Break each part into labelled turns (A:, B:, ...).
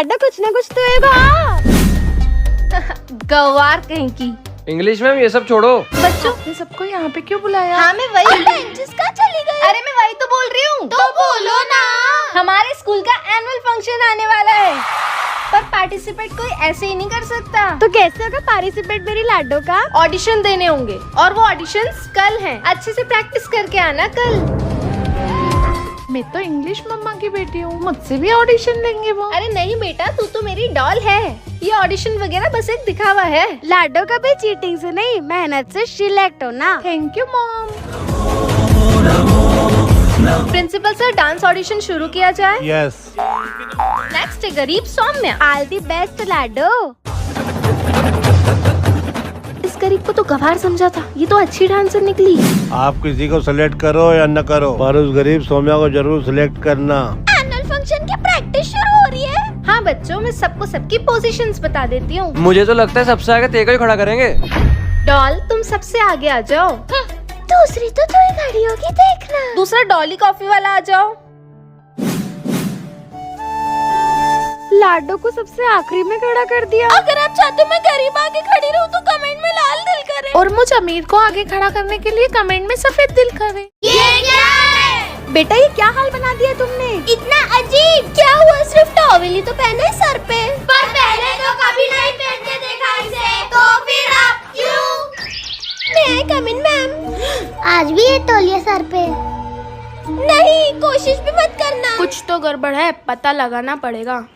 A: लाडो कुछ ना कुछ तो है।
B: गवार कहीं की।
C: इंग्लिश मैम ये सब छोड़ो।
B: बच्चों ने सबको यहाँ पे क्यों बुलाया?
A: हाँ मैं वही कहाँ चली गई?
B: अरे मैं वही तो बोल रही हूँ।
A: तो बोलो ना।
B: हमारे स्कूल का एनुअल फंक्शन आने वाला है, पर पार्टिसिपेट कोई ऐसे ही नहीं कर सकता।
A: तो कैसे होगा पार्टिसिपेट मेरी लाडो का?
B: ऑडिशन देने होंगे और वो ऑडिशंस कल हैं। अच्छे से प्रैक्टिस करके आना कल। मैं तो इंग्लिश मम्मा की बेटी हूँ, मुझसे भी ऑडिशन लेंगे वो। अरे नहीं बेटा, तू तो मेरी डॉल है। ये ऑडिशन वगैरह बस एक दिखावा है।
A: लाडो कभी चीटिंग से नहीं, मेहनत से सिलेक्ट होना।
B: Thank you mom. Principal sir, dance audition शुरू किया जाए।
D: यस।
B: नेक्स्ट है गरीब सौम्या।
A: ऑल दी बेस्ट लाडो।
B: इस गरीब को तो गवार समझा था, ये तो अच्छी डांसर निकली।
D: आप किसी को सिलेक्ट करो या न करो, पर उस गरीब सौम्या को जरूर सिलेक्ट करना।
A: एनुअल फंक्शन की प्रैक्टिस शुरू हो रही है।
B: हाँ बच्चों, मैं सबको सबकी पोजीशंस बता देती हूँ।
C: मुझे तो लगता है सबसे आगे तेरे को ही खड़ा करेंगे।
B: डॉल, तुम सबसे आगे आ जाओ।
A: दूसरी तो तू ही खड़ी होगी, देखना।
B: दूसरा डॉली कॉफी वाला आ जाओ।
A: लाडो को सबसे आखिरी में खड़ा कर दिया। अगर आप चाहते हो मैं गरीब आगे खड़ी रहूं तो कमेंट में लाल दिल करें।
B: और मुझे अमीर को आगे खड़ा करने के लिए कमेंट में सफेद दिल करें।
A: ये क्या है? बेटा ये क्या हाल बना दिया तुमने? इतना अजीब क्या हुआ? सिर्फ टॉवेल ही तो पहना है सर पे। पर पहले तो कभी नहीं पहन के देखा इसे, तो फिर आप क्यों? मैं कम इन मैम। आज भी ये तौलिया सर पे? नहीं, कोशिश भी मत करना।
B: कुछ तो गड़बड़ है, पता लगाना पड़ेगा।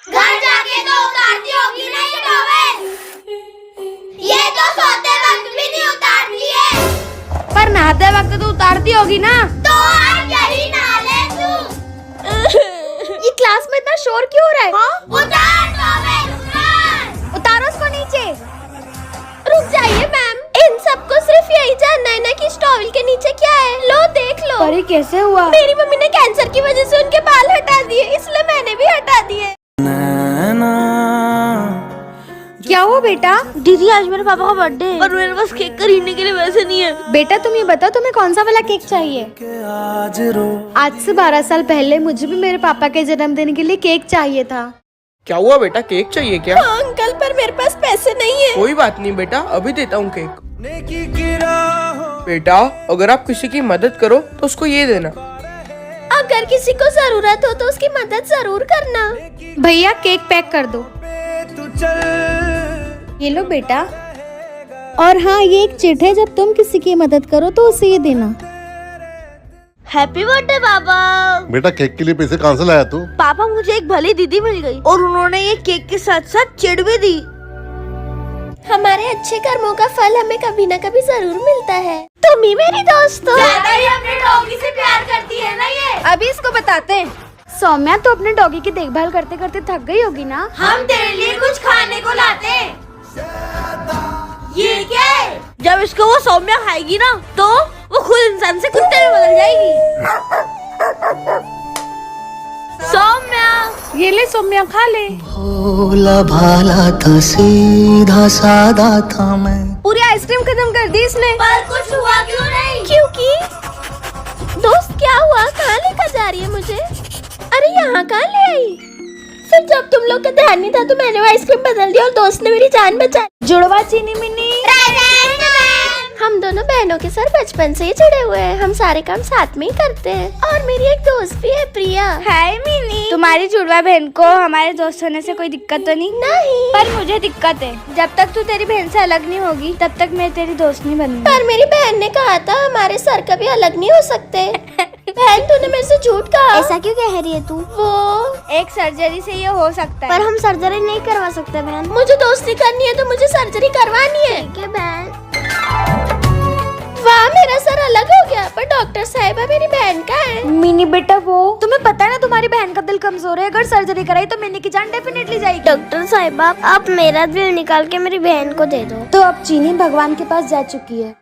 A: घर जाके तो उतारती होगी ना ये टॉवेल। ये तो सोते वक्त भी नहीं उतारती है।
B: पर नहाते वक्त तो उतारती होगी ना।
A: तो आज यही नहा ले तू। ये क्लास में इतना शोर क्यों हो रहा है? उतार टॉवेल, उतार। उतारो उसको नीचे। रुक जाइए मैम, इन सबको सिर्फ यही जानना है ना कि इस टॉवेल के नीचे क्या है। लो देख लो।
B: पर ये कैसे हुआ?
A: मेरी मम्मी ने कैंसर की वजह से उनके बाल हटा दिए, इसलिए मैंने भी हटा दिए।
B: क्या हुआ बेटा?
A: दीदी आज मेरे पापा का बर्थडे है, पर मेरे पास केक खरीदने के लिए पैसे नहीं है।
B: बेटा तुम ये बताओ, तुम्हें कौन सा वाला केक चाहिए? आज से 12 साल पहले मुझे भी मेरे पापा के जन्मदिन के लिए केक चाहिए था।
E: क्या हुआ बेटा, केक चाहिए क्या?
A: हाँ अंकल, पर मेरे पास पैसे नहीं है।
E: कोई बात नहीं बेटा, अभी देता हूँ केक। बेटा अगर आप किसी की मदद करो तो उसको ये देना।
A: अगर किसी को जरूरत हो तो उसकी मदद जरूर करना।
B: भैया केक पैक कर दो। ये लो बेटा।
A: और हाँ, ये एक चिट है, जब तुम किसी की मदद करो तो उसे ये देना। हैप्पी बर्थडे पापा।
F: बेटा केक के लिए पैसे कहाँ से लाया तू?
A: पापा मुझे एक भली दीदी मिल गई और उन्होंने ये केक के साथ साथ चिट भी दी। हमारे अच्छे कर्मों का फल हमें कभी न कभी जरूर मिलता है। तुम ही मेरी दोस्त हो। ज्यादा ही अपने डॉगी से प्यार करती है ना ये।
B: अभी इसको बताते हैं।
A: सौम्या तो अपने डॉगी की देखभाल करते करते थक गई होगी ना। हम तेरे लिए कुछ खाने को लाते हैं। ये क्या है? जब इसको वो सौम्या खाएगी ना तो वो खुद इंसान से कुत्ते में बदल जाएगी। सौम्या,
B: ये ले सौम्या, खा ले।
G: भोला भाला था, सीधा सादा था मैं।
B: पूरी आइसक्रीम खत्म कर दी इसने।
A: पर कुछ हुआ क्यों नहीं? क्योंकि दोस्त क्या हुआ? कहाँ लेकर जा रही है मुझे? अरे यहाँ कहाँ ले आई? फिर जब तुम लोग का ध्यान नहीं था तो मैंने वो आइसक्रीम बदल दी और दोस्त ने मेरी जान बचाई।
B: जुड़वा चीनी मिनी।
A: हम दोनों बहनों के सर बचपन से ही जुड़े हुए हैं। हम सारे काम साथ में ही करते हैं। और मेरी एक दोस्त भी है, प्रिया।
B: हाय मिनी। तुम्हारी जुड़वा बहन को हमारे दोस्त होने से कोई दिक्कत तो नहीं?
A: नहीं,
B: पर मुझे दिक्कत है। जब तक तू तेरी बहन से अलग नहीं होगी तब तक मैं तेरी दोस्त नहीं बनूंगी।
A: पर मेरी बहन ने कहा था हमारे सर कभी अलग नहीं हो सकते। बहन तूने मेरे से झूठ कहा। ऐसा क्यों कह रही है तू? वो
B: एक सर्जरी से ये हो सकता है।
A: पर हम सर्जरी नहीं करवा सकते बहन। मुझे दोस्ती करनी है तो मुझे सर्जरी करवानी है। ठीक है बहन। वाह, मेरा सर अलग हो गया, पर डॉक्टर साहिबा मेरी बहन का है।
B: मिनी बेटा, वो तुम्हें पता है ना तुम्हारी बहन का दिल कमजोर है, अगर सर्जरी कराई तो मिनी की जान डेफिनेटली जाएगी।
A: डॉक्टर साहिबा, आप मेरा दिल निकाल के मेरी बहन को दे दो।
B: तो अब चीनी भगवान के पास जा चुकी है।